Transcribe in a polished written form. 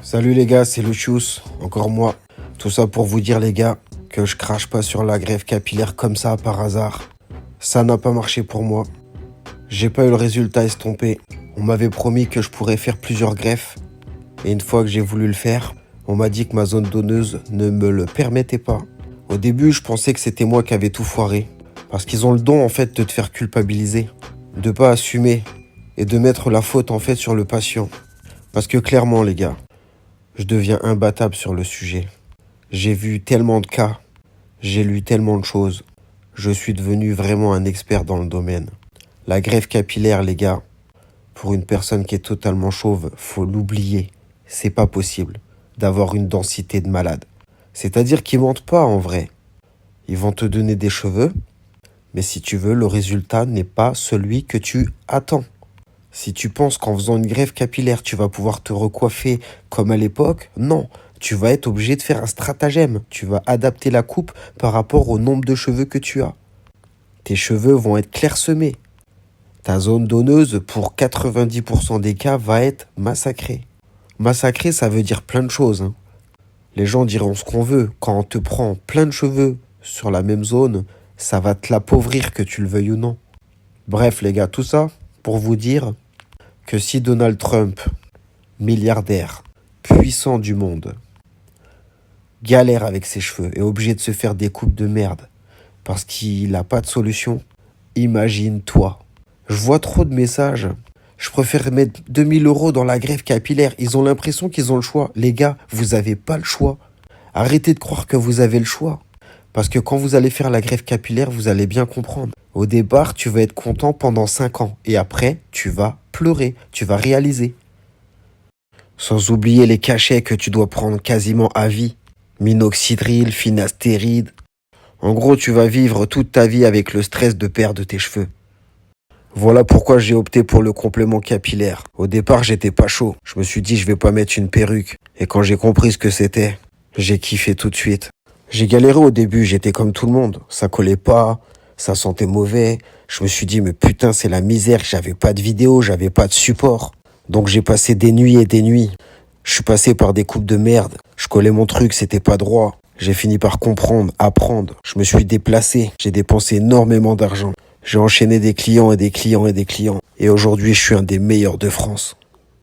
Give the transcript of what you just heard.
Salut les gars, c'est Lucius, encore moi. Tout ça pour vous dire les gars, que je crache pas sur la greffe capillaire comme ça par hasard. Ça n'a pas marché pour moi. J'ai pas eu le résultat estompé. On m'avait promis que je pourrais faire plusieurs greffes. Et une fois que j'ai voulu le faire, on m'a dit que ma zone donneuse ne me le permettait pas. Au début, je pensais que c'était moi qui avais tout foiré. Parce qu'ils ont le don en fait de te faire culpabiliser, de pas assumer et de mettre la faute en fait sur le patient. Parce que clairement les gars, je deviens imbattable sur le sujet. J'ai vu tellement de cas, j'ai lu tellement de choses. Je suis devenu vraiment un expert dans le domaine. La greffe capillaire les gars, pour une personne qui est totalement chauve, faut l'oublier. C'est pas possible d'avoir une densité de malade. C'est-à-dire qu'ils mentent pas en vrai. Ils vont te donner des cheveux, mais si tu veux, le résultat n'est pas celui que tu attends. Si tu penses qu'en faisant une greffe capillaire, tu vas pouvoir te recoiffer comme à l'époque, non. Tu vas être obligé de faire un stratagème. Tu vas adapter la coupe par rapport au nombre de cheveux que tu as. Tes cheveux vont être clairsemés. Ta zone donneuse, pour 90% des cas, va être massacrée. Massacrée, ça veut dire plein de choses. Les gens diront ce qu'on veut. Quand on te prend plein de cheveux sur la même zone, ça va te l'appauvrir, que tu le veuilles ou non. Bref, les gars, tout ça pour vous dire que si Donald Trump, milliardaire, puissant du monde, galère avec ses cheveux, est obligé de se faire des coupes de merde parce qu'il n'a pas de solution, imagine-toi. Je vois trop de messages. Je préfère mettre 2000 € dans la greffe capillaire. Ils ont l'impression qu'ils ont le choix. Les gars, vous n'avez pas le choix. Arrêtez de croire que vous avez le choix. Parce que quand vous allez faire la greffe capillaire, vous allez bien comprendre. Au départ, tu vas être content pendant 5 ans. Et après, tu vas pleurer. Tu vas réaliser. Sans oublier les cachets que tu dois prendre quasiment à vie. Minoxidil, finastéride. En gros, tu vas vivre toute ta vie avec le stress de perdre tes cheveux. Voilà pourquoi j'ai opté pour le complément capillaire. Au départ, j'étais pas chaud. Je me suis dit, je vais pas mettre une perruque. Et quand j'ai compris ce que c'était, j'ai kiffé tout de suite. J'ai galéré au début, j'étais comme tout le monde. Ça collait pas, ça sentait mauvais. Je me suis dit, mais putain, c'est la misère. J'avais pas de vidéo, j'avais pas de support. Donc j'ai passé des nuits et des nuits. Je suis passé par des coupes de merde. Je collais mon truc, c'était pas droit. J'ai fini par comprendre, apprendre. Je me suis déplacé. J'ai dépensé énormément d'argent. J'ai enchaîné des clients et des clients et des clients. Et aujourd'hui, je suis un des meilleurs de France.